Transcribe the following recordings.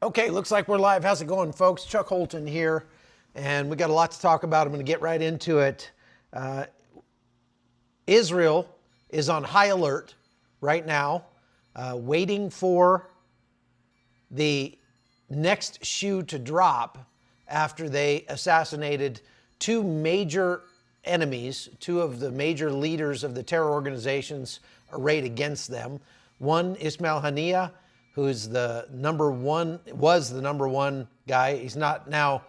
Okay, looks like we're live. How's it going, folks? Chuck Holton here, and we got a lot to talk about. I'm going to get right into it. Israel is on high alert right now, waiting for the next shoe to drop after they assassinated two major enemies, two of the major leaders of the terror organizations arrayed against them. One, Ismail Haniyeh, who's was the number one guy. He's not now,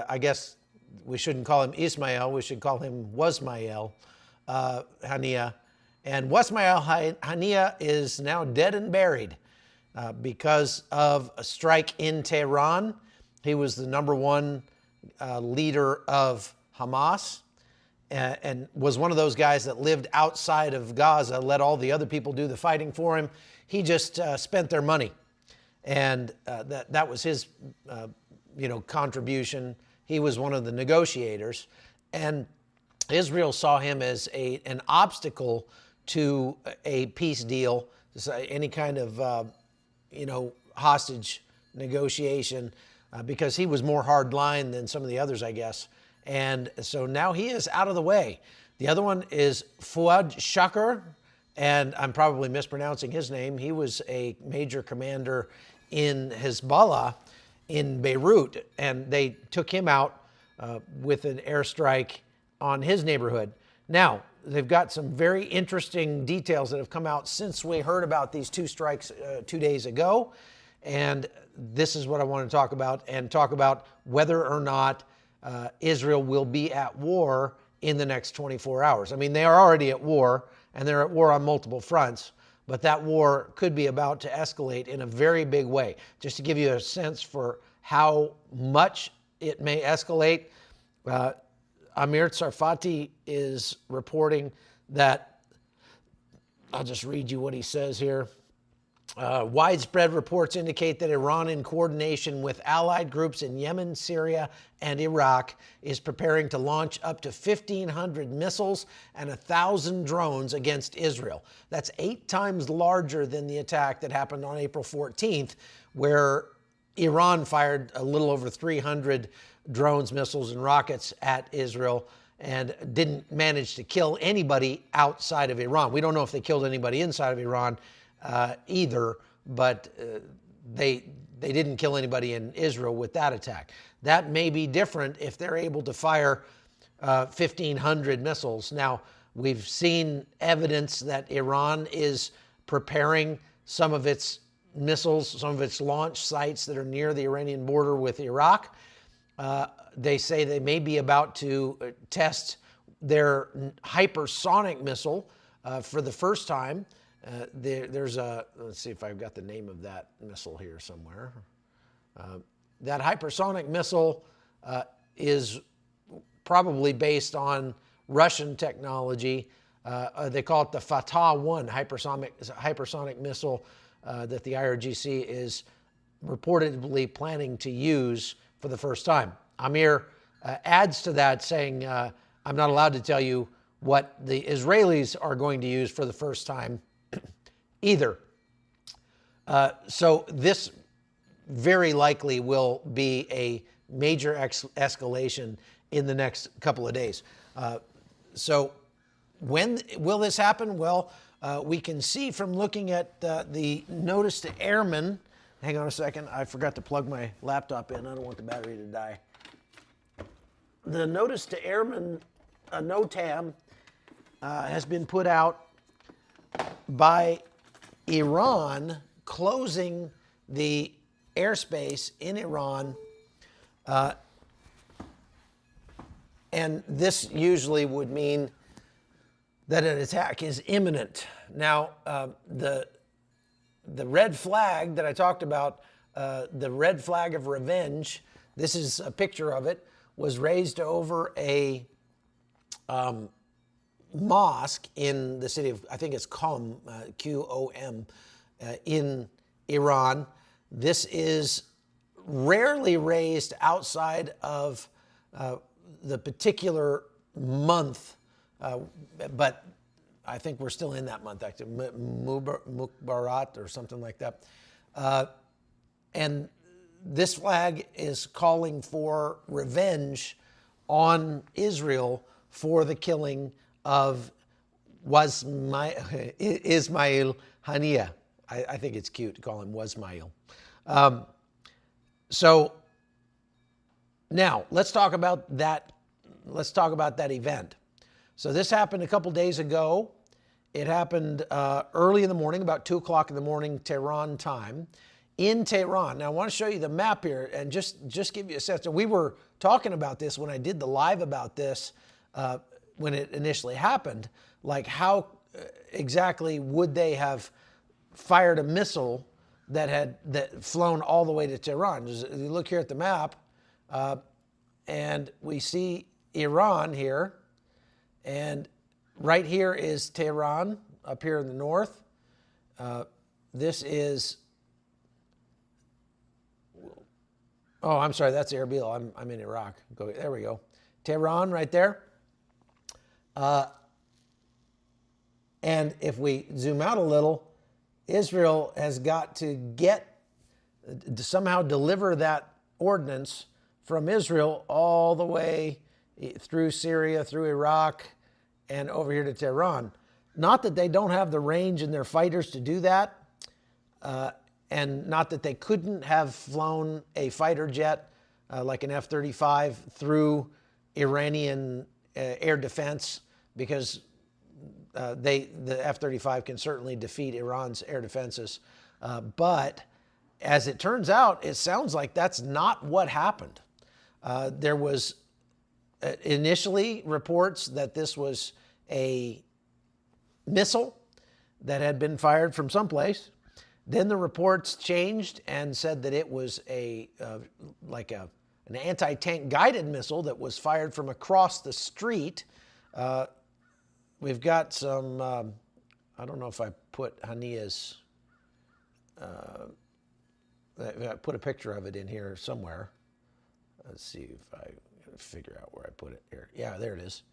I guess we shouldn't call him Ismail, we should call him Wasmail Haniyeh. And Wasmail Haniyeh is now dead and buried because of a strike in Tehran. He was the number one leader of Hamas and was one of those guys that lived outside of Gaza, let all the other people do the fighting for him. He just spent their money, and that was his, contribution. He was one of the negotiators, and Israel saw him as an obstacle to a peace deal, any kind of, hostage negotiation, because he was more hard line than some of the others, I guess. And so now he is out of the way. The other one is Fuad Shakir, and I'm probably mispronouncing his name. He was a major commander in Hezbollah in Beirut, and they took him out with an airstrike on his neighborhood. Now, they've got some very interesting details that have come out since we heard about these two strikes 2 days ago, and this is what I want to talk about, and talk about whether or not Israel will be at war in the next 24 hours. I mean, they are already at war, and they're at war on multiple fronts, but that war could be about to escalate in a very big way. Just to give you a sense for how much it may escalate, Amir Tsarfati is reporting that, I'll just read you what he says here. Widespread reports indicate that Iran, in coordination with allied groups in Yemen, Syria, and Iraq, is preparing to launch up to 1,500 missiles and 1,000 drones against Israel. That's 8 times larger than the attack that happened on April 14th, where Iran fired a little over 300 drones, missiles, and rockets at Israel and didn't manage to kill anybody outside of Iran. We don't know if they killed anybody inside of Iran either, but they didn't kill anybody in Israel with that attack. That may be different if they're able to fire 1,500 missiles. Now, we've seen evidence that Iran is preparing some of its missiles, some of its launch sites that are near the Iranian border with Iraq. They say they may be about to test their hypersonic missile for the first time. Let's see if I've got the name of that missile here somewhere. That hypersonic missile is probably based on Russian technology. They call it the Fatah-1 hypersonic missile that the IRGC is reportedly planning to use for the first time. Amir adds to that saying, I'm not allowed to tell you what the Israelis are going to use for the first time either. So this very likely will be a major escalation in the next couple of days. So when will this happen? Well, we can see from looking at the notice to airmen. Hang on a second. I forgot to plug my laptop in. I don't want the battery to die. The notice to airmen, NOTAM, has been put out by Iran closing the airspace in Iran. And this usually would mean that an attack is imminent. Now, the red flag that I talked about, the red flag of revenge, this is a picture of it, was raised over a mosque in the city of, I think it's Qom, Qom, in Iran. This is rarely raised outside of the particular month, but I think we're still in that month, actually, Mukbarat or something like that. And this flag is calling for revenge on Israel for the killing of Ismail Haniyeh. I think it's cute to call him Wasmail. So now let's talk about that. Let's talk about that event. So this happened a couple days ago. It happened early in the morning, about 2 o'clock in the morning, Tehran time, in Tehran. Now I want to show you the map here and just give you a sense. And we were talking about this when I did the live about this when it initially happened. Like how exactly would they have fired a missile that had flown all the way to Tehran? You look here at the map, and we see Iran here, and right here is Tehran up here in the north. This is, oh, I'm sorry, that's Erbil. I'm in Iraq. There we go. Tehran right there. And if we zoom out a little, Israel has got to somehow deliver that ordnance from Israel all the way through Syria, through Iraq, and over here to Tehran. Not that they don't have the range in their fighters to do that, and not that they couldn't have flown a fighter jet like an F-35 through Iranian air defense, because the F-35 can certainly defeat Iran's air defenses. But as it turns out, it sounds like that's not what happened. There was initially reports that this was a missile that had been fired from someplace. Then the reports changed and said that it was an anti-tank guided missile that was fired from across the street. We've got some, I don't know if I put Haniyeh's, I put a picture of it in here somewhere. Let's see if I can figure out where I put it here. Yeah, there it is.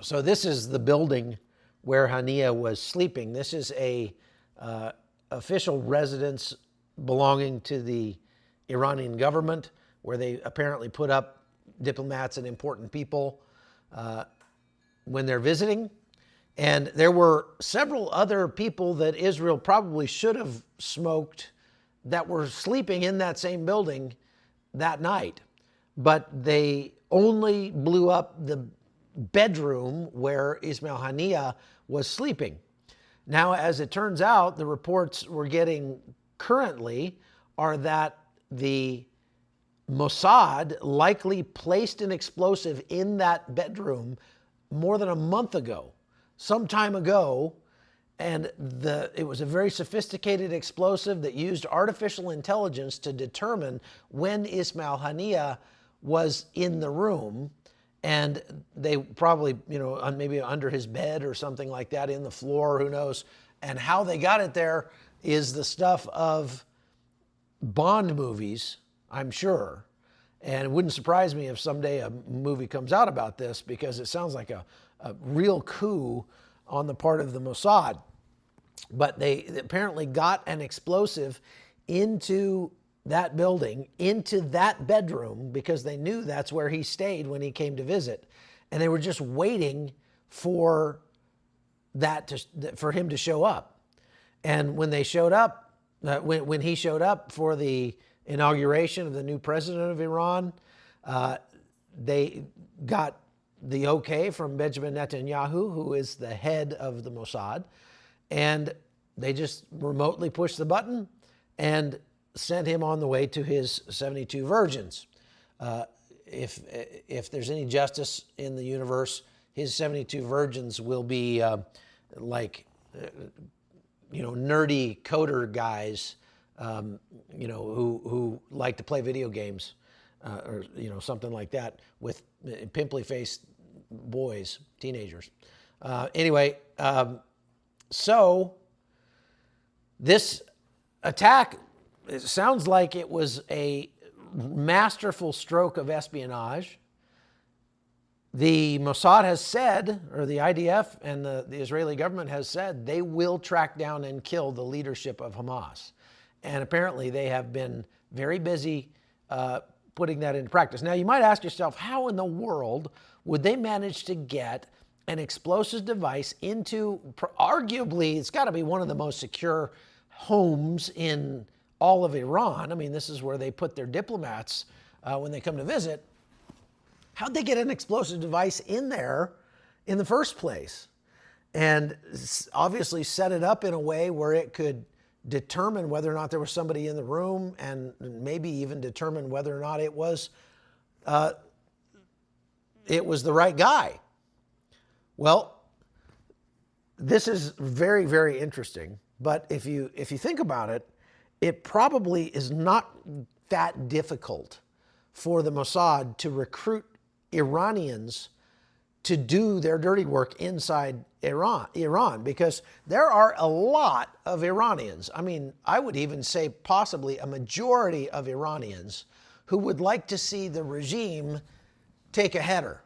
So this is the building where Haniyeh was sleeping. This is a official residence belonging to the Iranian government, where they apparently put up diplomats and important people when they're visiting. And there were several other people that Israel probably should have smoked that were sleeping in that same building that night. But they only blew up the bedroom where Ismail Haniyeh was sleeping. Now, as it turns out, the reports we're getting currently are that the Mossad likely placed an explosive in that bedroom more than a month ago, some time ago, and it was a very sophisticated explosive that used artificial intelligence to determine when Ismail Haniyeh was in the room. And they probably, maybe under his bed or something like that, in the floor, who knows. And how they got it there is the stuff of Bond movies, I'm sure. And it wouldn't surprise me if someday a movie comes out about this, because it sounds like a real coup on the part of the Mossad. But they apparently got an explosive into that building, into that bedroom, because they knew that's where he stayed when he came to visit. And they were just waiting for for him to show up. And when they showed up, when he showed up for the inauguration of the new president of Iran, they got the okay from Benjamin Netanyahu, who is the head of the Mossad, and they just remotely pushed the button and sent him on the way to his 72 virgins. If there's any justice in the universe, his 72 virgins will be nerdy coder guys, who like to play video games, or something like that, with pimply-faced boys, teenagers. Anyway, so this attack, it sounds like it was a masterful stroke of espionage. The Mossad has said, or the IDF and the Israeli government has said, they will track down and kill the leadership of Hamas. And apparently they have been very busy putting that into practice. Now, you might ask yourself, how in the world would they manage to get an explosive device into, arguably, it's got to be one of the most secure homes in all of Iran. I mean, this is where they put their diplomats when they come to visit. How'd they get an explosive device in there in the first place? And obviously set it up in a way where it could determine whether or not there was somebody in the room, and maybe even determine whether or not it was the right guy. Well, this is very, very interesting. But if you think about it, it probably is not that difficult for the Mossad to recruit Iranians to do their dirty work inside Iran, because there are a lot of Iranians. I mean, I would even say possibly a majority of Iranians who would like to see the regime take a header.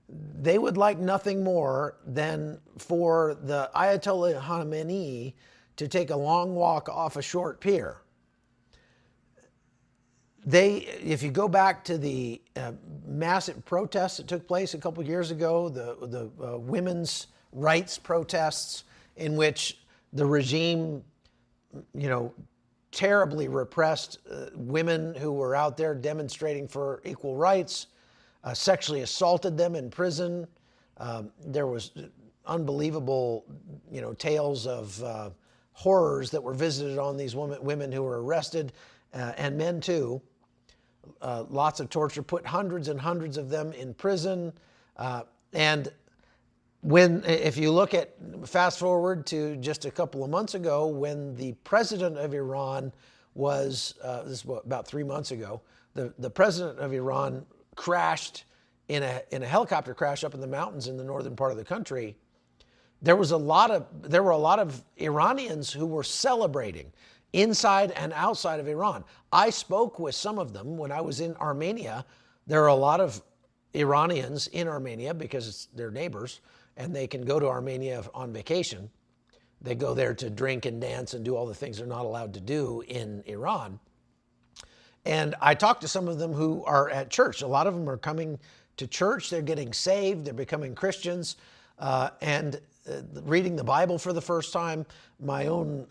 They would like nothing more than for the Ayatollah Khamenei to take a long walk off a short pier. If you go back to the massive protests that took place a couple of years ago, the women's rights protests, in which the regime, terribly repressed women who were out there demonstrating for equal rights, sexually assaulted them in prison. There was unbelievable, tales of horrors that were visited on these women who were arrested, and men too. Lots of torture, put hundreds and hundreds of them in prison. And if you look at, fast forward to just a couple of months ago, when the president of Iran was, this was about 3 months ago, the president of Iran crashed in a helicopter crash up in the mountains in the northern part of the country. There were a lot of Iranians who were celebrating inside and outside of Iran. I spoke with some of them when I was in Armenia. There are a lot of Iranians in Armenia because it's their neighbors, and they can go to Armenia on vacation. They go there to drink and dance and do all the things they're not allowed to do in Iran. And I talked to some of them who are at church. A lot of them are coming to church. They're getting saved. They're becoming Christians. And reading the Bible for the first time. My own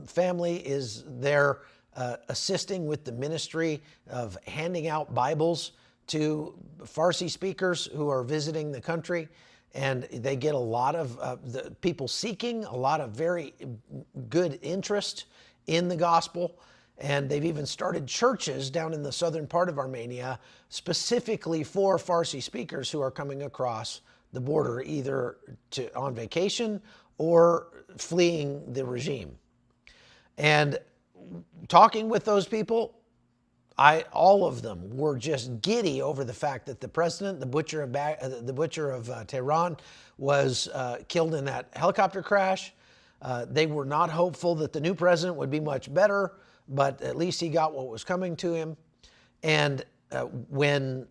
family is there assisting with the ministry of handing out Bibles to Farsi speakers who are visiting the country. And they get a lot of the people seeking a lot of very good interest in the gospel. And they've even started churches down in the southern part of Armenia specifically for Farsi speakers who are coming across the border, either on vacation or fleeing the regime. And talking with those people, all of them were just giddy over the fact that the president, the butcher of Tehran, was killed in that helicopter crash. They were not hopeful that the new president would be much better, but at least he got what was coming to him. And when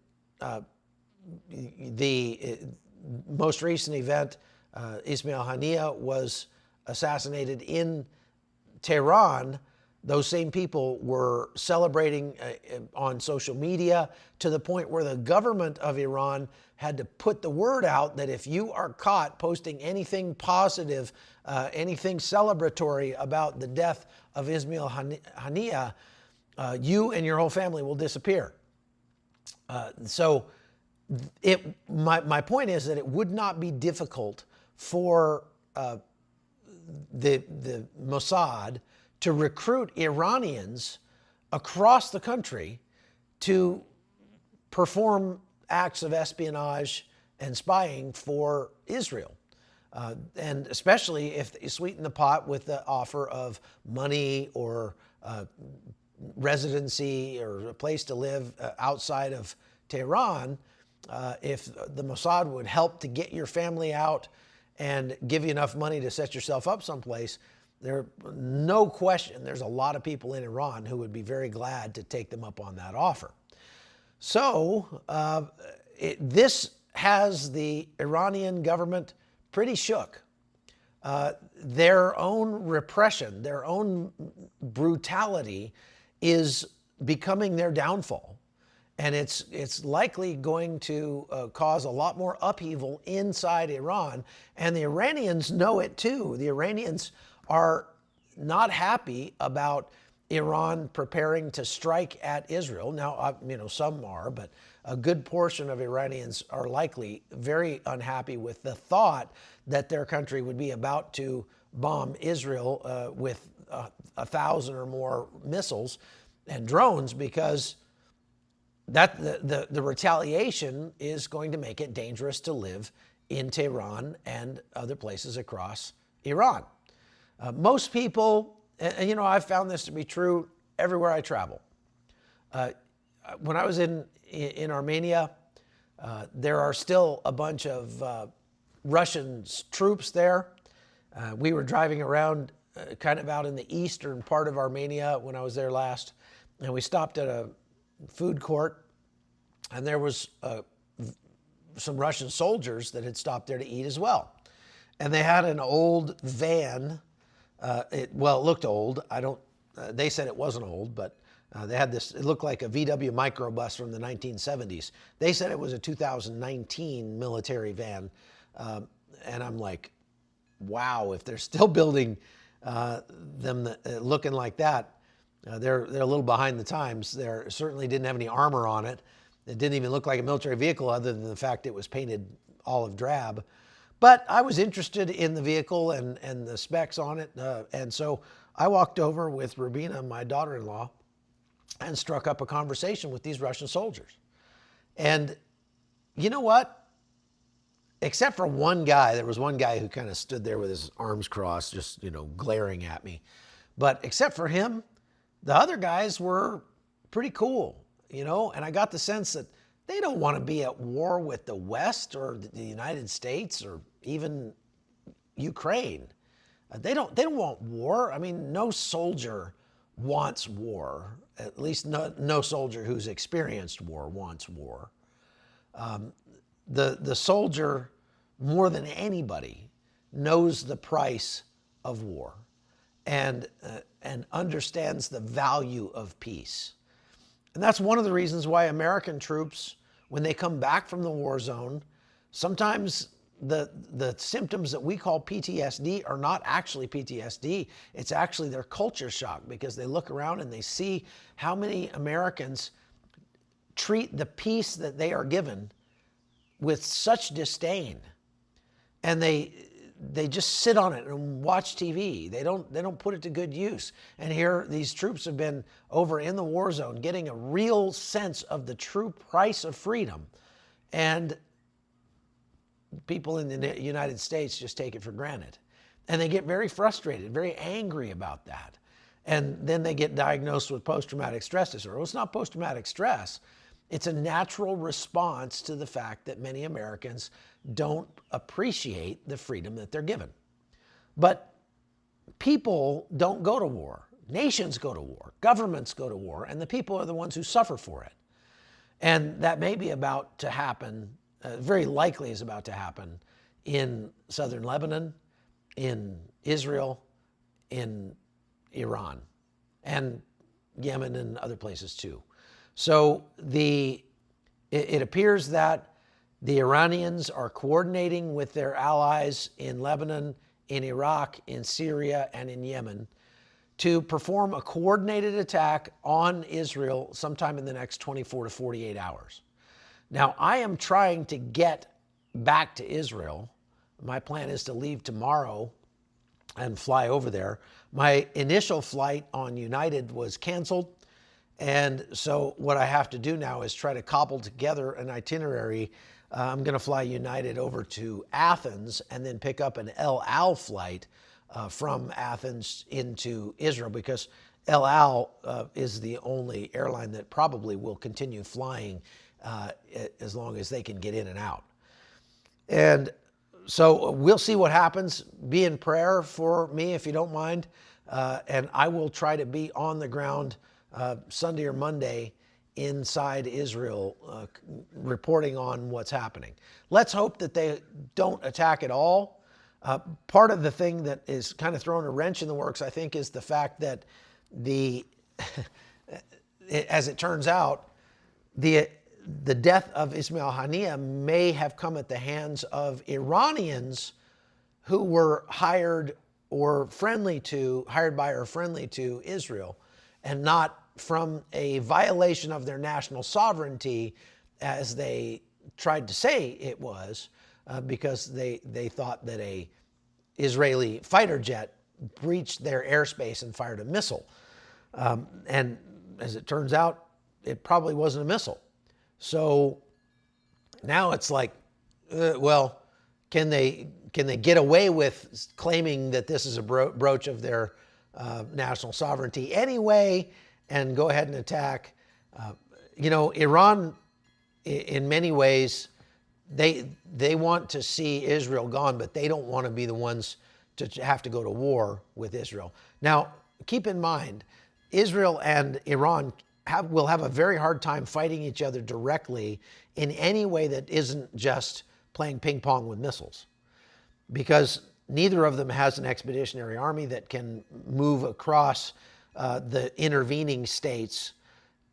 the most recent event, Ismail Haniyeh was assassinated in Tehran, those same people were celebrating on social media to the point where the government of Iran had to put the word out that if you are caught posting anything positive, anything celebratory about the death of Ismail Haniyeh, you and your whole family will disappear. My point is that it would not be difficult for the Mossad to recruit Iranians across the country to perform acts of espionage and spying for Israel. And especially if you sweeten the pot with the offer of money or residency or a place to live outside of Tehran. If the Mossad would help to get your family out and give you enough money to set yourself up someplace, no question, there's a lot of people in Iran who would be very glad to take them up on that offer. So this has the Iranian government pretty shook. their own repression, their own brutality is becoming their downfall. And it's likely going to cause a lot more upheaval inside Iran. And the Iranians know it too. The Iranians are not happy about Iran preparing to strike at Israel. Now, some are, but a good portion of Iranians are likely very unhappy with the thought that their country would be about to bomb Israel with 1,000 or more missiles and drones, because that the retaliation is going to make it dangerous to live in Tehran and other places across Iran. Most people, and I've found this to be true everywhere I travel. When I was in Armenia, there are still a bunch of Russian troops there. We were driving around kind of out in the eastern part of Armenia when I was there last, and we stopped at a food court, and there was some Russian soldiers that had stopped there to eat as well. And they had an old van. It looked old. They said it wasn't old, but they had this, it looked like a VW microbus from the 1970s. They said it was a 2019 military van. And I'm like, wow, if they're still building them looking like that, they're a little behind the times. They certainly didn't have any armor on it. It didn't even look like a military vehicle other than the fact it was painted olive drab. But I was interested in the vehicle and the specs on it. And so I walked over with Rubina, my daughter-in-law, and struck up a conversation with these Russian soldiers. And you know what? Except for one guy, there was one guy who kind of stood there with his arms crossed, just, glaring at me. But except for him, the other guys were pretty cool, and I got the sense that they don't want to be at war with the West or the United States or even Ukraine. They don't want war. I mean, no soldier wants war. At least no soldier who's experienced war wants war. The soldier, more than anybody, knows the price of war and understands the value of peace. And that's one of the reasons why American troops, when they come back from the war zone, sometimes the symptoms that we call PTSD are not actually PTSD. It's actually their culture shock, because they look around and they see how many Americans treat the peace that they are given with such disdain. And they just sit on it and watch TV. They don't put it to good use. And here these troops have been over in the war zone getting a real sense of the true price of freedom. And people in the United States just take it for granted. And they get very frustrated, very angry about that. And then they get diagnosed with post-traumatic stress disorder. Well, it's not post-traumatic stress. It's a natural response to the fact that many Americans don't appreciate the freedom that they're given. But people don't go to war. Nations go to war. Governments go to war. And the people are the ones who suffer for it. And that may be about to happen, very likely is about to happen in southern Lebanon, in Israel, in Iran, and Yemen and other places too. So it appears that the Iranians are coordinating with their allies in Lebanon, in Iraq, in Syria, and in Yemen to perform a coordinated attack on Israel sometime in the next 24 to 48 hours. Now, I am trying to get back to Israel. My plan is to leave tomorrow and fly over there. My initial flight on United was canceled. And so what I have to do now is try to cobble together an itinerary. I'm going to fly United over to Athens and then pick up an El Al flight from Athens into Israel, because El Al is the only airline that probably will continue flying as long as they can get in and out. And so we'll see what happens. Be in prayer for me if you don't mind. And I will try to be on the ground Sunday or Monday inside Israel, reporting on what's happening. Let's hope that they don't attack at all. Part of the thing that is kind of throwing a wrench in the works, I think, is the fact that as it turns out, the death of Ismail Haniyeh may have come at the hands of Iranians who were hired by or friendly to Israel, and not from a violation of their national sovereignty, as they tried to say it was, because they thought that a Israeli fighter jet breached their airspace and fired a missile. And as it turns out, it probably wasn't a missile. So now it's like, well, can they get away with claiming that this is a broach of their national sovereignty anyway, and go ahead and attack? Iran, in many ways, they want to see Israel gone, but they don't want to be the ones to have to go to war with Israel. Now, keep in mind, Israel and Iran will have a very hard time fighting each other directly in any way that isn't just playing ping pong with missiles, because neither of them has an expeditionary army that can move across the intervening states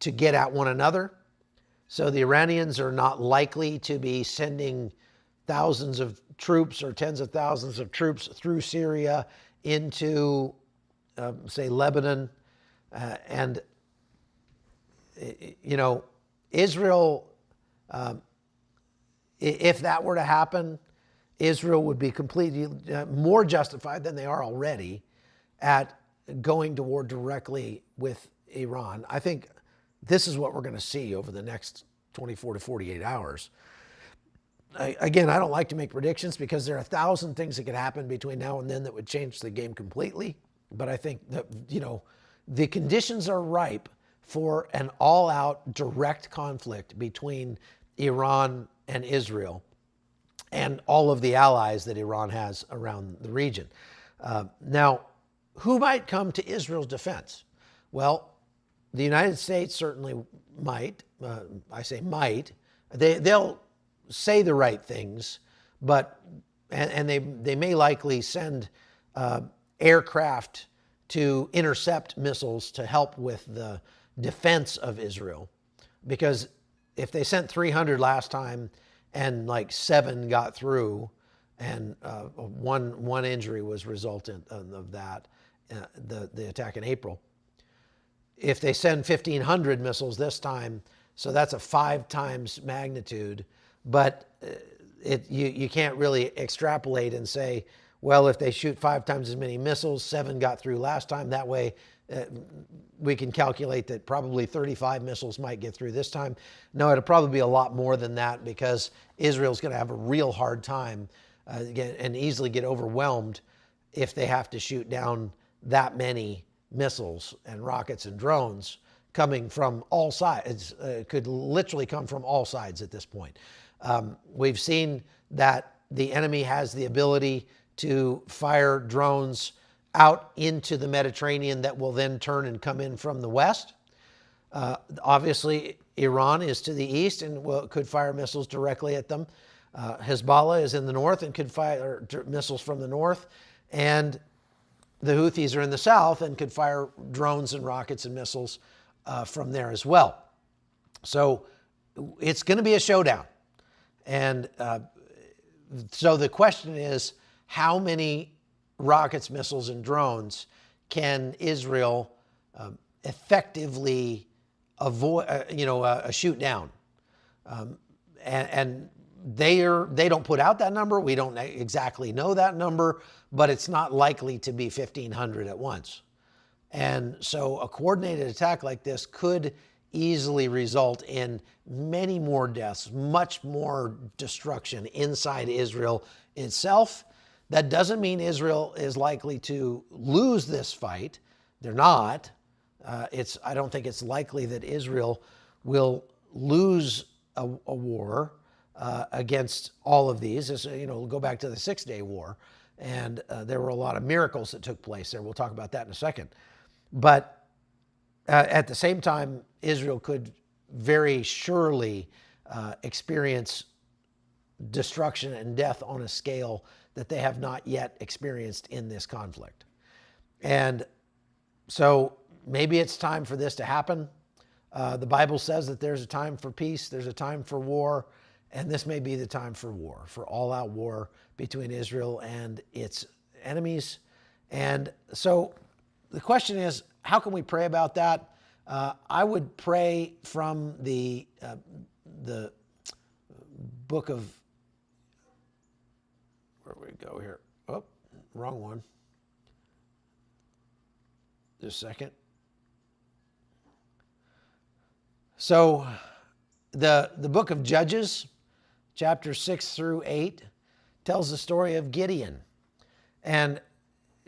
to get at one another. So the Iranians are not likely to be sending thousands of troops or tens of thousands of troops through Syria into, say, Lebanon. And Israel, if that were to happen, Israel would be completely more justified than they are already at going to war directly with Iran. I think this is what we're going to see over the next 24 to 48 hours. Again, I don't like to make predictions because there are 1,000 things that could happen between now and then that would change the game completely. But I think that, the conditions are ripe for an all-out direct conflict between Iran and Israel and all of the allies that Iran has around the region. Now, who might come to Israel's defense? Well, the United States certainly might. I say might. They'll say the right things, but they may likely send aircraft to intercept missiles to help with the defense of Israel. Because if they sent 300 last time and like 7 got through, and one injury was resultant of that, the attack in April. If they send 1,500 missiles this time, so that's a 5 times magnitude, but you can't really extrapolate and say, well, if they shoot 5 times as many missiles, 7 got through last time, that way we can calculate that probably 35 missiles might get through this time. No, it'll probably be a lot more than that, because Israel's going to have a real hard time and easily get overwhelmed if they have to shoot down that many missiles and rockets and drones coming from all sides. Could literally come from all sides at this point. We've seen that the enemy has the ability to fire drones out into the Mediterranean that will then turn and come in from the west. Obviously, Iran is to the east and could fire missiles directly at them. Hezbollah is in the north and could fire missiles from the north. And the Houthis are in the south and could fire drones and rockets and missiles from there as well. So it's going to be a showdown. And so the question is, how many rockets, missiles, and drones can Israel effectively avoid, shoot down? And they don't put out that number. We don't exactly know that number, but it's not likely to be 1,500 at once. And so a coordinated attack like this could easily result in many more deaths, much more destruction inside Israel itself. That doesn't mean Israel is likely to lose this fight. They're not. I don't think it's likely that Israel will lose a war against all of these. Go back to the 6-Day War, and there were a lot of miracles that took place there. We'll talk about that in a second. But at the same time, Israel could very surely experience destruction and death on a scale that they have not yet experienced in this conflict. And so maybe it's time for this to happen. The Bible says that there's a time for peace, there's a time for war, and this may be the time for war, for all-out war between Israel and its enemies. And so the question is, how can we pray about that? I would pray from the book of, where we go here? Oh, wrong one. Just a second. So the book of Judges, chapter 6 through 8, tells the story of Gideon. And,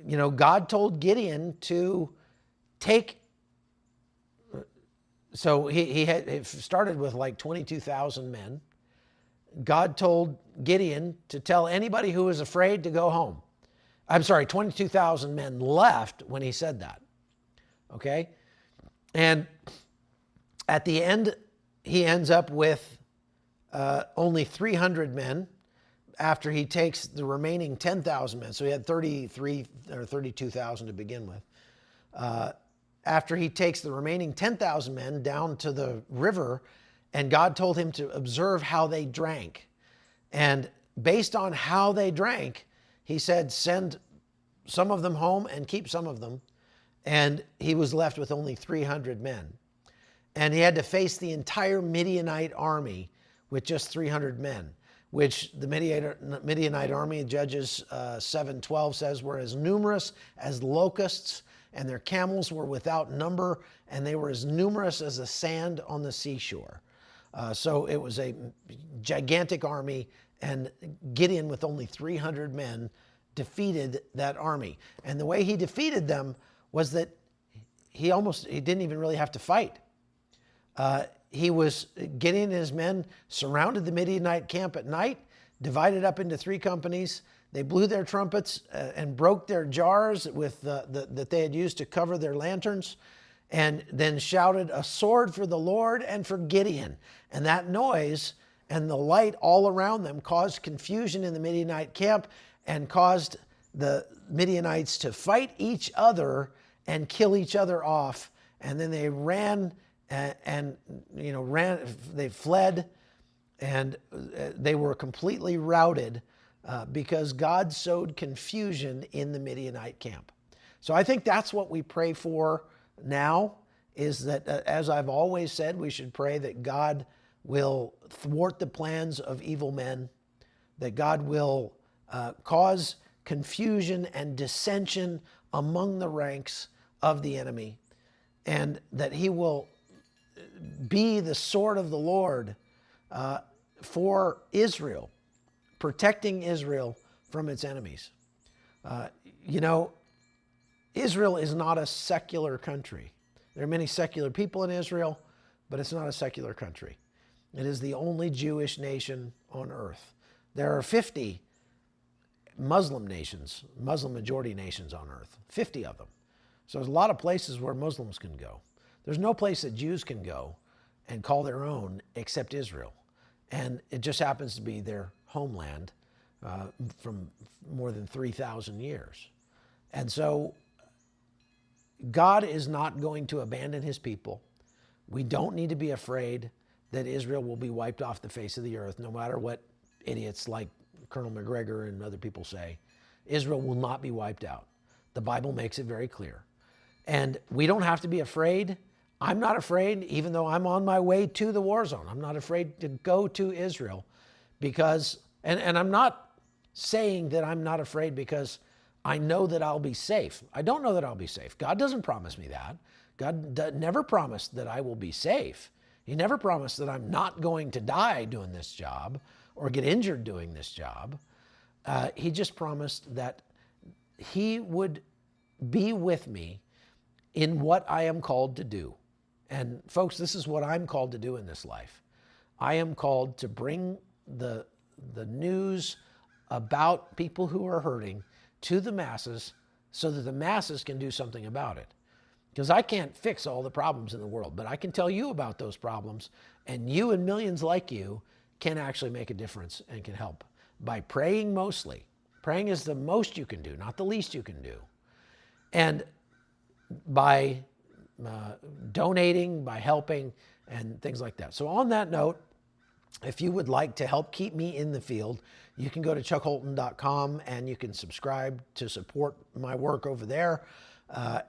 you know, God told Gideon to take, so he had started with like 22,000 men. God told Gideon to tell anybody who was afraid to go home. I'm sorry, 22,000 men left when he said that. Okay? And at the end, he ends up with only 300 men after he takes the remaining 10,000 men. So he had 33 or 32,000 to begin with. After he takes the remaining 10,000 men down to the river, and God told him to observe how they drank. And based on how they drank, he said, send some of them home and keep some of them. And he was left with only 300 men. And he had to face the entire Midianite army with just 300 men, which the Midianite army, Judges 7:12 says, were as numerous as locusts, and their camels were without number, and they were as numerous as the sand on the seashore. So it was a gigantic army, and Gideon, with only 300 men, defeated that army. And the way he defeated them was that he didn't even really have to fight. Gideon and his men surrounded the Midianite camp at night, divided up into 3 companies. They blew their trumpets and broke their jars that they had used to cover their lanterns, and then shouted, a sword for the Lord and for Gideon. And that noise and the light all around them caused confusion in the Midianite camp and caused the Midianites to fight each other and kill each other off. And then they ran they fled, and they were completely routed because God sowed confusion in the Midianite camp. So I think that's what we pray for now, is that, as I've always said, we should pray that God will thwart the plans of evil men, that God will cause confusion and dissension among the ranks of the enemy, and that he will be the sword of the Lord for Israel, protecting Israel from its enemies. Israel is not a secular country. There are many secular people in Israel, but it's not a secular country. It is the only Jewish nation on earth. There are 50 Muslim nations, Muslim majority nations on earth, 50 of them. So there's a lot of places where Muslims can go. There's no place that Jews can go and call their own except Israel. And it just happens to be their homeland from more than 3,000 years. And so God is not going to abandon his people. We don't need to be afraid that Israel will be wiped off the face of the earth, no matter what idiots like Colonel McGregor and other people say. Israel will not be wiped out. The Bible makes it very clear. And we don't have to be afraid. I'm not afraid, even though I'm on my way to the war zone. I'm not afraid to go to Israel because, and I'm not saying that I'm not afraid because I know that I'll be safe. I don't know that I'll be safe. God doesn't promise me that. God never promised that I will be safe. He never promised that I'm not going to die doing this job or get injured doing this job. He just promised that he would be with me in what I am called to do. And folks, this is what I'm called to do in this life. I am called to bring the news about people who are hurting to the masses so that the masses can do something about it. Because I can't fix all the problems in the world, but I can tell you about those problems, and you and millions like you can actually make a difference and can help by praying mostly. Praying is the most you can do, not the least you can do. And by donating, by helping, and things like that. So on that note, if you would like to help keep me in the field, you can go to chuckholton.com and you can subscribe to support my work over there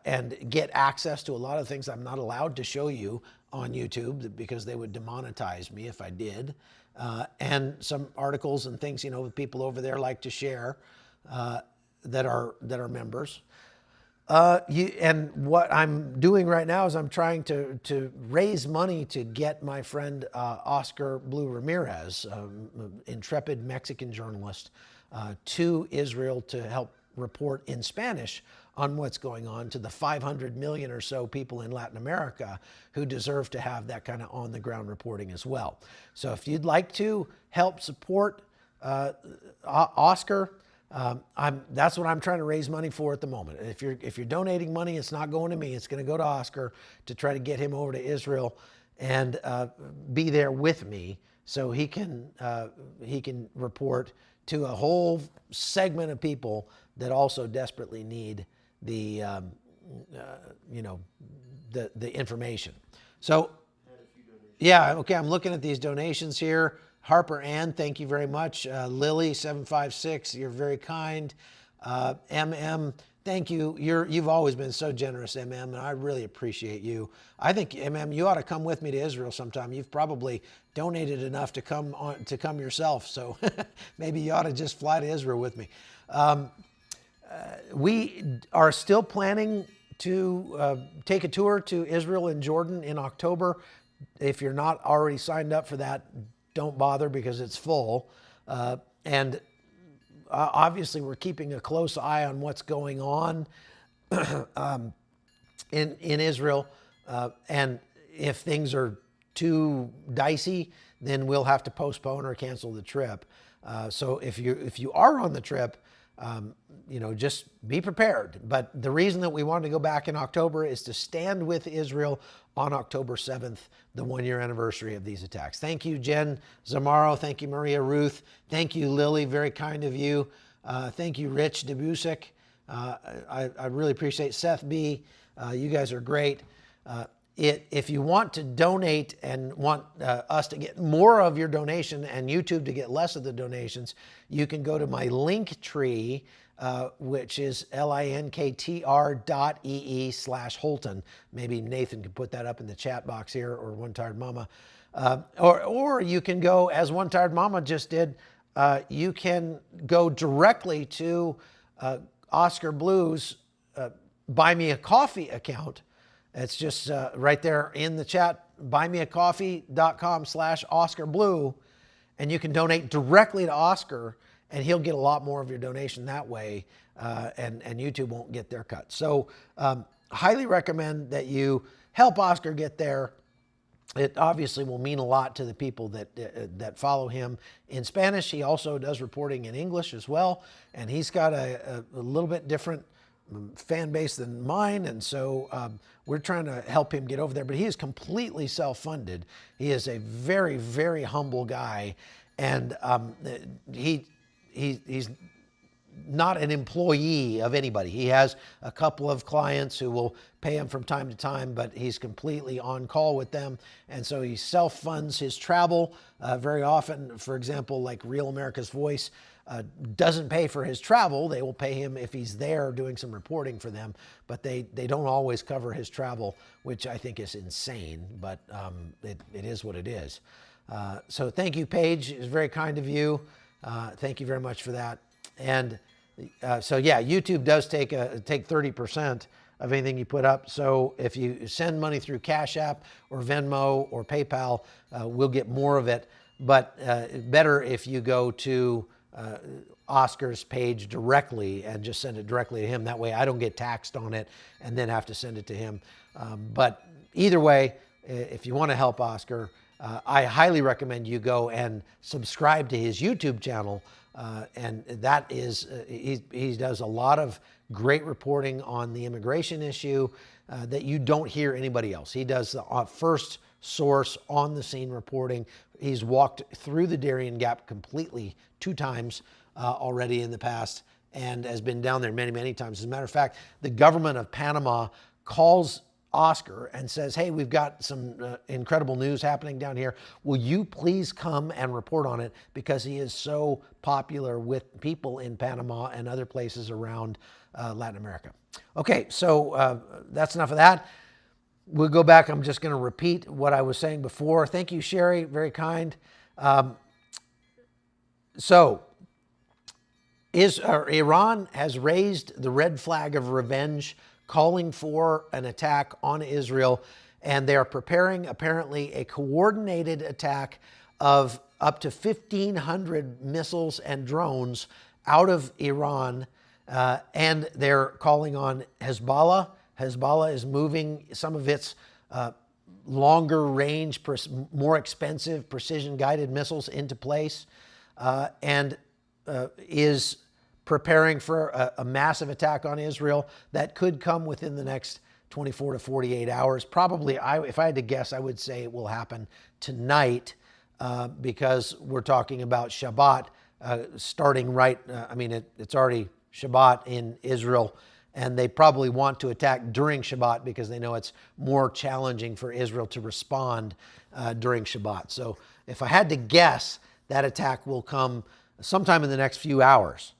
and get access to a lot of things I'm not allowed to show you on YouTube because they would demonetize me if I did. And some articles and things, you know, people over there like to share that are members. And what I'm doing right now is I'm trying to raise money to get my friend Oscar Blue Ramirez, intrepid Mexican journalist, to Israel to help report in Spanish on what's going on to the 500 million or so people in Latin America who deserve to have that kind of on-the-ground reporting as well. So if you'd like to help support Oscar, that's what I'm trying to raise money for at the moment. If you're donating money, it's not going to me. It's going to go to Oscar to try to get him over to Israel and be there with me so he can report to a whole segment of people that also desperately need the the information. So yeah, okay, I'm looking at these donations here. Harper Ann, thank you very much. Lily 756, you're very kind. MM, thank you. You've always been so generous, MM, and I really appreciate you. I think, MM, you ought to come with me to Israel sometime. You've probably donated enough to come yourself, so maybe you ought to just fly to Israel with me. We are still planning to take a tour to Israel and Jordan in October. If you're not already signed up for that, don't bother because it's full. And obviously we're keeping a close eye on what's going on in Israel. And if things are too dicey, then we'll have to postpone or cancel the trip. So if you are on the trip, just be prepared. But the reason that we wanted to go back in October is to stand with Israel on October 7th, the 1-year anniversary of these attacks. Thank you, Jen Zamaro. Thank you, Maria Ruth. Thank you, Lily. Very kind of you. Thank you, Rich Debusik. I really appreciate Seth B. You guys are great. If you want to donate and want us to get more of your donation and YouTube to get less of the donations, you can go to my link tree, which is linktr.ee/Holton. Maybe Nathan can put that up in the chat box here, or One Tired Mama. Or you can go, as One Tired Mama just did, you can go directly to Oscar Blue's Buy Me a Coffee account. It's just right there in the chat, buymeacoffee.com/Oscar Blue, and you can donate directly to Oscar, and he'll get a lot more of your donation that way, and YouTube won't get their cut. So highly recommend that you help Oscar get there. It obviously will mean a lot to the people that follow him in Spanish. He also does reporting in English as well, and he's got a little bit different fan base than mine, and so we're trying to help him get over there. But he is completely self-funded. He is a very, very humble guy, and he's not an employee of anybody. He has a couple of clients who will pay him from time to time, but he's completely on call with them, and so he self-funds his travel very often. For example, like Real America's Voice doesn't pay for his travel. They will pay him if he's there doing some reporting for them, but they don't always cover his travel, which I think is insane, but it is what it is. So thank you, Paige. It was very kind of you. Thank you very much for that. And so yeah, YouTube does take 30% of anything you put up. So if you send money through Cash App or Venmo or PayPal, we'll get more of it. But better if you go to Oscar's page directly and just send it directly to him. That way I don't get taxed on it and then have to send it to him. But either way, if you want to help Oscar, I highly recommend you go and subscribe to his YouTube channel. And that is, he does a lot of great reporting on the immigration issue that you don't hear anybody else. He does the first source on the scene reporting. He's walked through the Darien Gap completely 2 times already in the past and has been down there many, many times. As a matter of fact, the government of Panama calls Oscar and says, hey, we've got some incredible news happening down here. Will you please come and report on it? Because he is so popular with people in Panama and other places around Latin America. Okay, so that's enough of that. We'll go back. I'm just going to repeat what I was saying before. Thank you, Sherry. Very kind. Iran has raised the red flag of revenge, calling for an attack on Israel, and they are preparing apparently a coordinated attack of up to 1,500 missiles and drones out of Iran, and they're calling on Hezbollah. Hezbollah is moving some of its longer range, more expensive precision-guided missiles into place, and is preparing for a massive attack on Israel that could come within the next 24 to 48 hours. Probably, if I had to guess, I would say it will happen tonight because we're talking about Shabbat starting right. It's already Shabbat in Israel, and they probably want to attack during Shabbat because they know it's more challenging for Israel to respond during Shabbat. So if I had to guess, that attack will come sometime in the next few hours.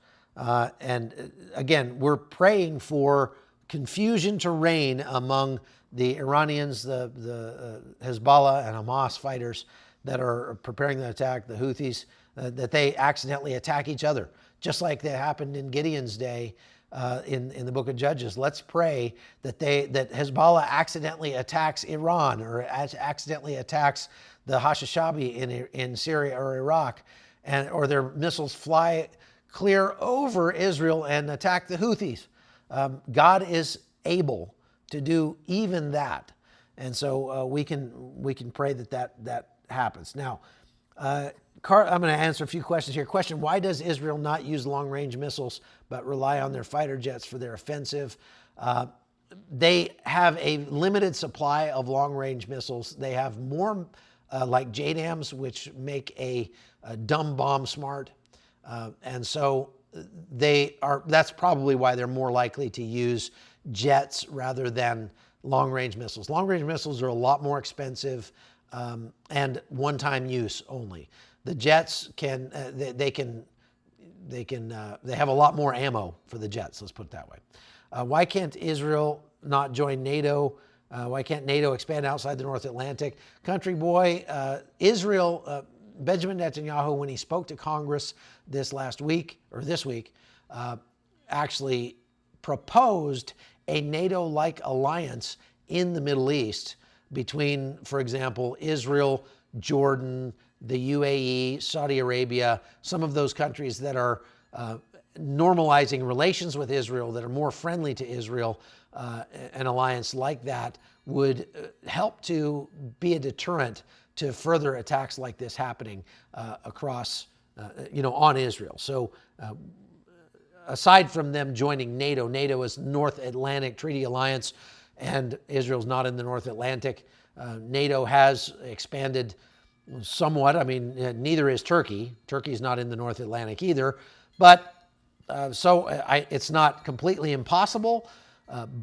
And again, we're praying for confusion to reign among the Iranians, the Hezbollah and Hamas fighters that are preparing the attack, the Houthis, that they accidentally attack each other, just like that happened in Gideon's day in the book of Judges. Let's pray that Hezbollah accidentally attacks Iran or accidentally attacks the Hashishabi in Syria or Iraq, or their missiles fly clear over Israel and attack the Houthis. God is able to do even that, and so we can pray that happens. Now, I'm going to answer a few questions here. Question: why does Israel not use long-range missiles but rely on their fighter jets for their offensive? They have a limited supply of long-range missiles. They have more like JDAMs, which make a dumb bomb smart. And so that's probably why they're more likely to use jets rather than long-range missiles. Long-range missiles are a lot more expensive and one-time use only. The jets they have a lot more ammo for the jets. Let's put it that way. Why can't Israel not join NATO? Why can't NATO expand outside the North Atlantic? Country boy, Israel. Benjamin Netanyahu, when he spoke to Congress this week, actually proposed a NATO-like alliance in the Middle East between, for example, Israel, Jordan, the UAE, Saudi Arabia, some of those countries that are normalizing relations with Israel, that are more friendly to Israel. An alliance like that would help to be a deterrent to further attacks like this happening across, on Israel. So aside from them joining NATO, NATO is North Atlantic Treaty Alliance, and Israel's not in the North Atlantic. NATO has expanded somewhat. I mean, neither is Turkey. Turkey's not in the North Atlantic either. But it's not completely impossible.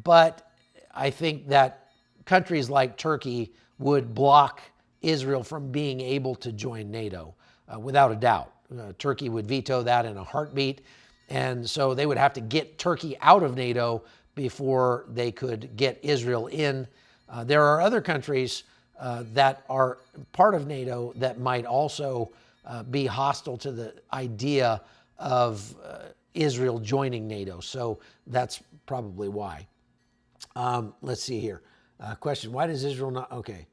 But I think that countries like Turkey would block Israel from being able to join NATO, without a doubt. Turkey would veto that in a heartbeat, and so they would have to get Turkey out of NATO before they could get Israel in. There are other countries that are part of NATO that might also be hostile to the idea of Israel joining NATO, so that's probably why. Let's see here. Question: why does Israel not? Okay.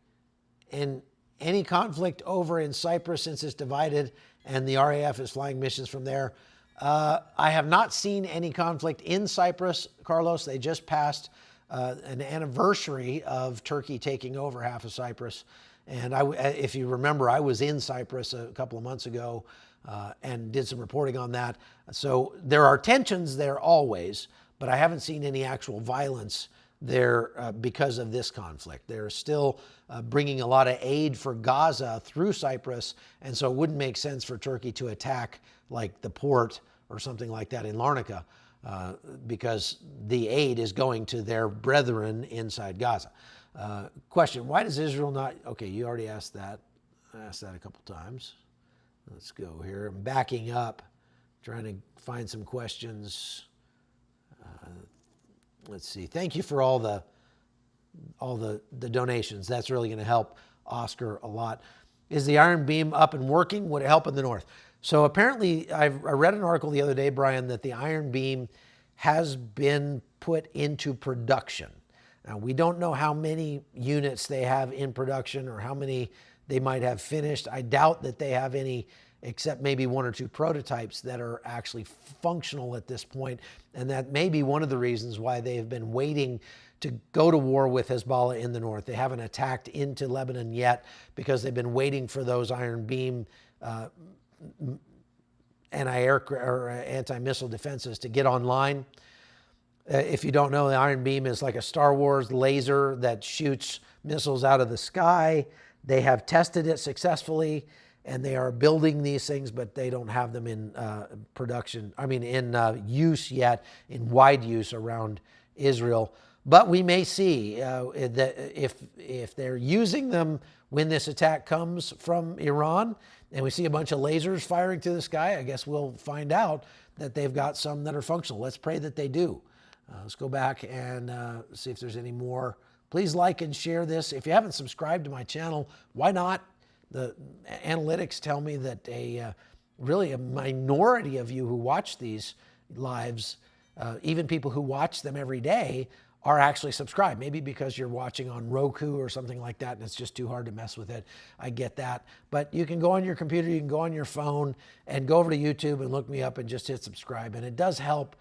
And any conflict over in Cyprus since it's divided and the RAF is flying missions from there? I have not seen any conflict in Cyprus, Carlos. They just passed an anniversary of Turkey taking over half of Cyprus. And if you remember, I was in Cyprus a couple of months ago and did some reporting on that. So there are tensions there always, but I haven't seen any actual violence there because of this conflict. They're still bringing a lot of aid for Gaza through Cyprus, and so it wouldn't make sense for Turkey to attack like the port or something like that in Larnaca because the aid is going to their brethren inside Gaza. Question, why does Israel not, okay, you already asked that. I asked that a couple times. Let's go here. I'm backing up, trying to find some questions. Let's see. Thank you for all the donations. That's really going to help Oscar a lot. Is the iron beam up and working? Would it help in the north? So apparently, I read an article the other day, Brian, that the iron beam has been put into production. Now, we don't know how many units they have in production or how many they might have finished. I doubt that they have any, except maybe one or two prototypes that are actually functional at this point. And that may be one of the reasons why they have been waiting to go to war with Hezbollah in the north. They haven't attacked into Lebanon yet because they've been waiting for those iron beam anti-aircraft or anti-missile defenses to get online. If you don't know, the iron beam is like a Star Wars laser that shoots missiles out of the sky. They have tested it successfully, and they are building these things, but they don't have them in in use yet, in wide use around Israel. But we may see that if they're using them when this attack comes from Iran, and we see a bunch of lasers firing through the sky, I guess we'll find out that they've got some that are functional. Let's pray that they do. Let's go back and see if there's any more. Please like and share this. If you haven't subscribed to my channel, why not? The analytics tell me that really a minority of you who watch these lives, even people who watch them every day, are actually subscribed. Maybe because you're watching on Roku or something like that, and it's just too hard to mess with it. I get that. But you can go on your computer, you can go on your phone, and go over to YouTube and look me up and just hit subscribe. And it does help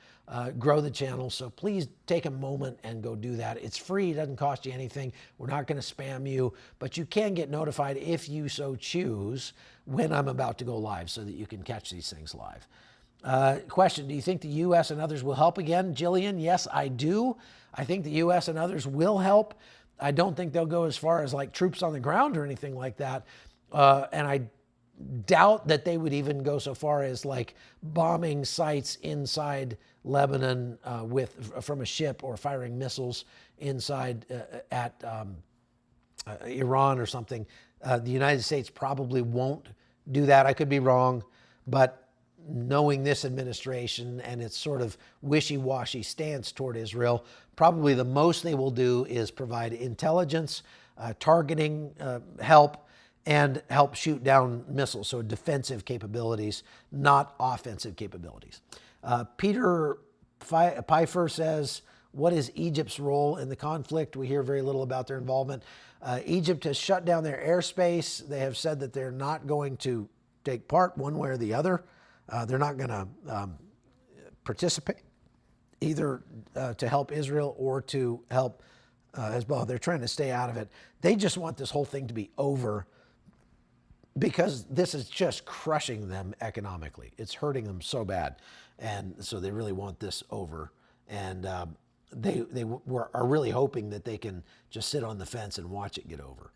grow the channel. So please take a moment and go do that. It's free. It doesn't cost you anything. We're not going to spam you, but you can get notified if you so choose when I'm about to go live so that you can catch these things live. Question, do you think the U.S. and others will help again? Jillian, yes, I do. I think the U.S. and others will help. I don't think they'll go as far as like troops on the ground or anything like that. And I doubt that they would even go so far as like bombing sites inside Lebanon from a ship or firing missiles inside at Iran or something. The United States probably won't do that. I could be wrong, but knowing this administration and its sort of wishy-washy stance toward Israel, probably the most they will do is provide intelligence, targeting help, and help shoot down missiles, so defensive capabilities, not offensive capabilities. Peter Pfeiffer says, what is Egypt's role in the conflict? We hear very little about their involvement. Egypt has shut down their airspace. They have said that they're not going to take part one way or the other. They're not going to participate either to help Israel or to help Hezbollah. They're trying to stay out of it. They just want this whole thing to be over because this is just crushing them economically. It's hurting them so bad. And so they really want this over. And they are really hoping that they can just sit on the fence and watch it get over.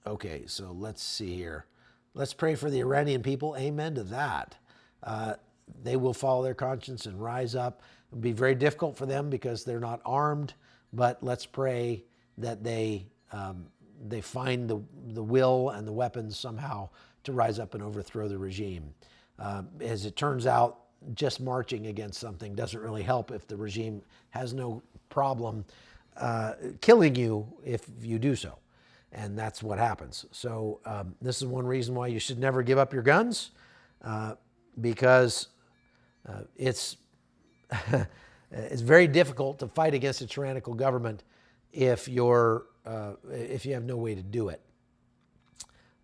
Okay, so let's see here. Let's pray for the Iranian people. Amen to that. They will follow their conscience and rise up. It'll be very difficult for them because they're not armed, but let's pray that they find the will and the weapons somehow to rise up and overthrow the regime. As it turns out, just marching against something doesn't really help if the regime has no problem killing you if you do so. And that's what happens. So this is one reason why you should never give up your guns, because it's it's very difficult to fight against a tyrannical government if you have no way to do it.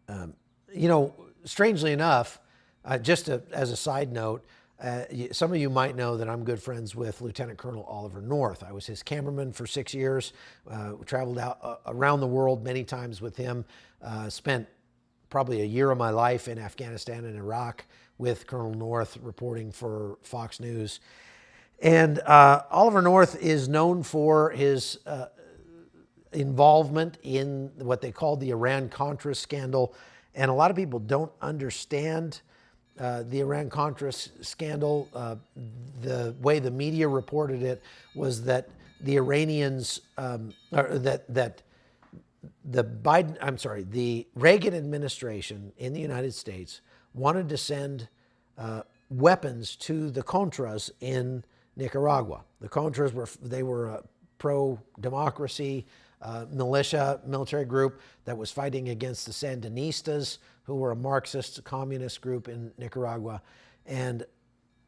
You know, strangely enough, just as a side note, some of you might know that I'm good friends with Lieutenant Colonel Oliver North. I was his cameraman for 6 years, traveled out around the world many times with him, spent probably a year of my life in Afghanistan and Iraq with Colonel North reporting for Fox News. And Oliver North is known for his involvement in what they called the Iran-Contra scandal. And a lot of people don't understand the Iran-Contra scandal. The way the media reported it was that the Iranians, the Reagan administration in the United States wanted to send weapons to the Contras in Nicaragua. The Contras were a pro-democracy military group that was fighting against the Sandinistas, who were a Marxist communist group in Nicaragua, and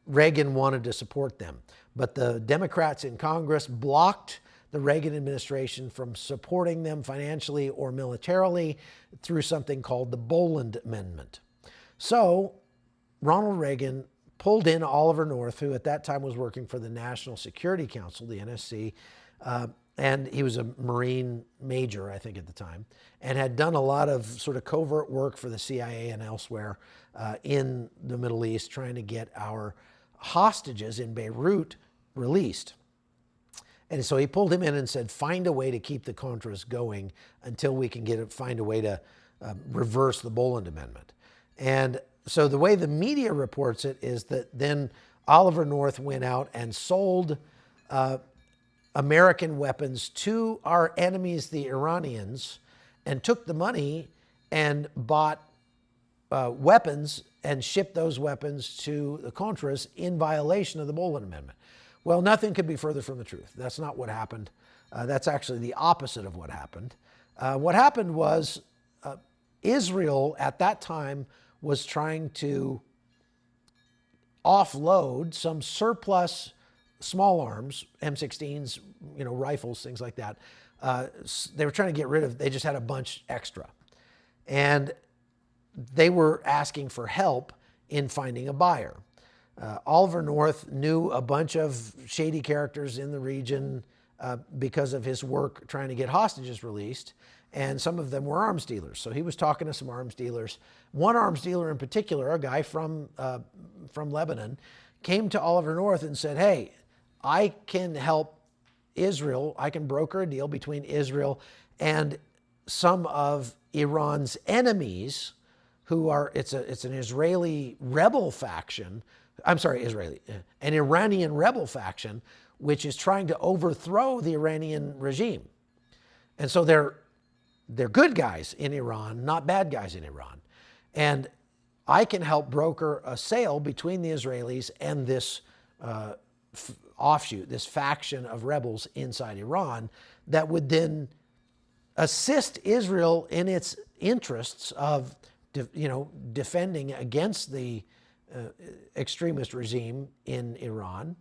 Reagan wanted to support them. But the Democrats in Congress blocked the Reagan administration from supporting them financially or militarily through something called the Boland Amendment. So Ronald Reagan pulled in Oliver North, who at that time was working for the National Security Council, the NSC, and he was a Marine major, I think, at the time, and had done a lot of sort of covert work for the CIA and elsewhere in the Middle East, trying to get our hostages in Beirut released. And so he pulled him in and said, find a way to keep the Contras going until we can find a way to reverse the Boland Amendment. And so the way the media reports it is that then Oliver North went out and sold American weapons to our enemies, the Iranians, and took the money and bought weapons and shipped those weapons to the Contras in violation of the Boland Amendment. Well, nothing could be further from the truth. That's not what happened. That's actually the opposite of what happened. What happened was Israel at that time was trying to offload some surplus small arms, M16s, rifles, things like that. They were trying to get rid of, they just had a bunch extra. And they were asking for help in finding a buyer. Oliver North knew a bunch of shady characters in the region because of his work trying to get hostages released, and some of them were arms dealers. So he was talking to some arms dealers. One arms dealer in particular, a guy from Lebanon, came to Oliver North and said, hey, I can help Israel. I can broker a deal between Israel and some of Iran's enemies who are, it's an Israeli rebel faction. I'm sorry, an Iranian rebel faction, which is trying to overthrow the Iranian regime. And so they're good guys in Iran, not bad guys in Iran. And I can help broker a sale between the Israelis and this offshoot, this faction of rebels inside Iran that would then assist Israel in its interests of, defending against the extremist regime in Iran,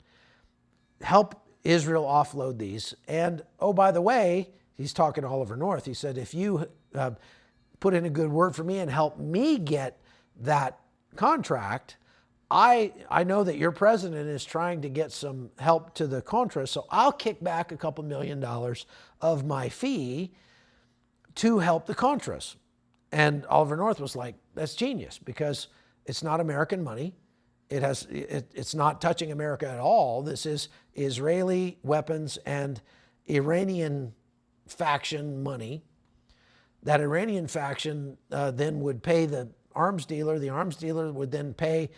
help Israel offload these. And, oh, by the way, he's talking to Oliver North. He said, if you put in a good word for me and help me get that contract, I know that your president is trying to get some help to the Contras, so I'll kick back a couple $1 million of my fee to help the Contras. And Oliver North was like, that's genius, because it's not American money. It's not touching America at all. This is Israeli weapons and Iranian faction money. That Iranian faction then would pay the arms dealer. The arms dealer would then pay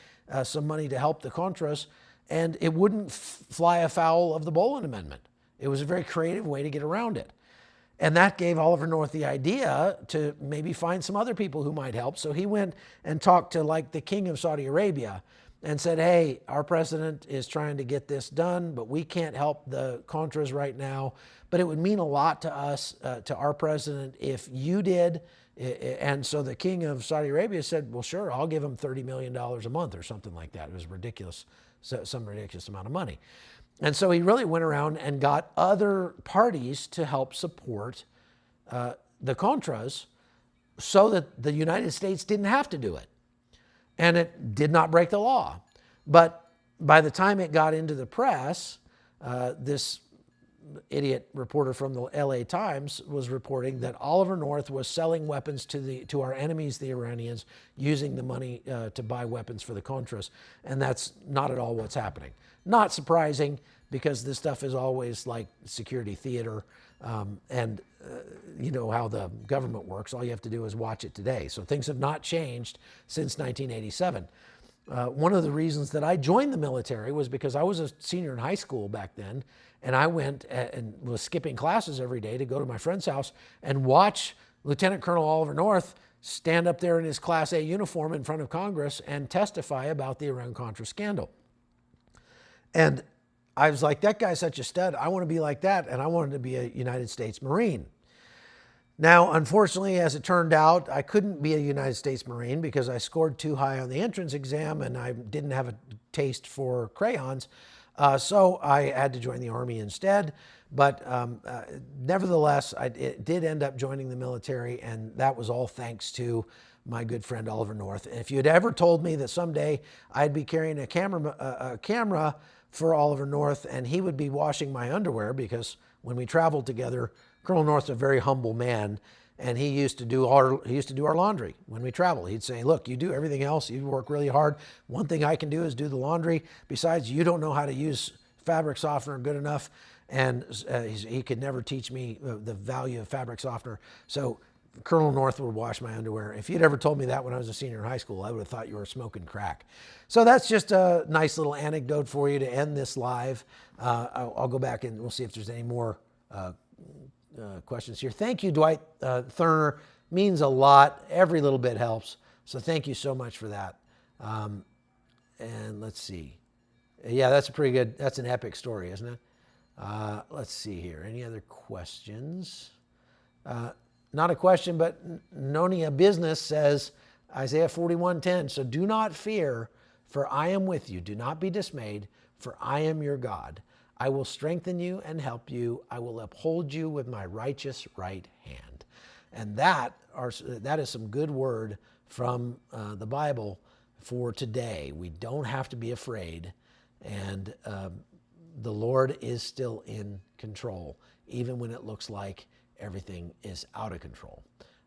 some money to help the Contras, and it wouldn't fly afoul of the Boland Amendment. It was a very creative way to get around it. And that gave Oliver North the idea to maybe find some other people who might help. So he went and talked to like the king of Saudi Arabia and said, hey, our president is trying to get this done, but we can't help the Contras right now. But it would mean a lot to us, to our president, if you did. And so the king of Saudi Arabia said, well, sure, I'll give him $30 million a month or something like that. It was ridiculous, some ridiculous amount of money. And so he really went around and got other parties to help support the Contras so that the United States didn't have to do it. And it did not break the law. But by the time it got into the press, this idiot reporter from the LA Times was reporting that Oliver North was selling weapons to our enemies, the Iranians, using the money to buy weapons for the Contras. And that's not at all what's happening. Not surprising, because this stuff is always like security theater, and you know how the government works. All you have to do is watch it today. So things have not changed since 1987. One of the reasons that I joined the military was because I was a senior in high school back then, and I went and was skipping classes every day to go to my friend's house and watch Lieutenant Colonel Oliver North stand up there in his Class A uniform in front of Congress and testify about the Iran-Contra scandal. And I was like, that guy's such a stud. I want to be like that, and I wanted to be a United States Marine. Now, unfortunately, as it turned out, I couldn't be a United States Marine because I scored too high on the entrance exam and I didn't have a taste for crayons. So I had to join the Army instead. But nevertheless, I did end up joining the military, and that was all thanks to my good friend Oliver North. And if you had ever told me that someday I'd be carrying a camera for Oliver North and he would be washing my underwear, because when we traveled together, Colonel North's a very humble man, and he used to do our laundry when we travel. He'd say, look, you do everything else, you work really hard. One thing I can do is do the laundry. Besides, you don't know how to use fabric softener good enough. And he could never teach me the value of fabric softener. So Colonel North would wash my underwear. If you'd ever told me that when I was a senior in high school, I would have thought you were smoking crack. So that's just a nice little anecdote for you to end this live. I'll go back and we'll see if there's any more questions here. Thank you, Dwight Thurner. Means a lot. Every little bit helps. So thank you so much for that. And let's see. Yeah, that's a pretty good, that's an epic story, isn't it? Let's see here. Any other questions? Not a question, but Nonia Business says, Isaiah 41:10, so do not fear, for I am with you. Do not be dismayed, for I am your God. I will strengthen you and help you. I will uphold you with my righteous right hand. And that is some good word from the Bible for today. We don't have to be afraid. And the Lord is still in control, even when it looks like everything is out of control.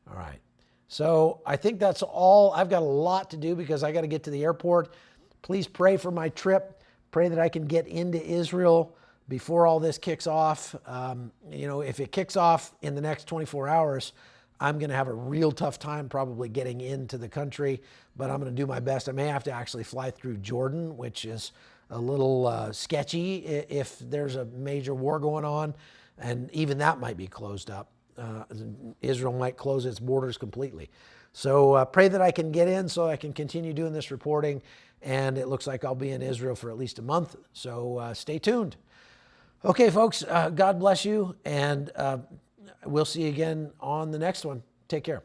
All right. So I think that's all. I've got a lot to do because I got to get to the airport. Please pray for my trip. Pray that I can get into Israel before all this kicks off. You know, if it kicks off in the next 24 hours, I'm going to have a real tough time probably getting into the country, but I'm going to do my best. I may have to actually fly through Jordan, which is a little sketchy if there's a major war going on, and even that might be closed up. Israel might close its borders completely. So pray that I can get in so I can continue doing this reporting, and it looks like I'll be in Israel for at least a month, so stay tuned. Okay, folks, God bless you, and we'll see you again on the next one. Take care.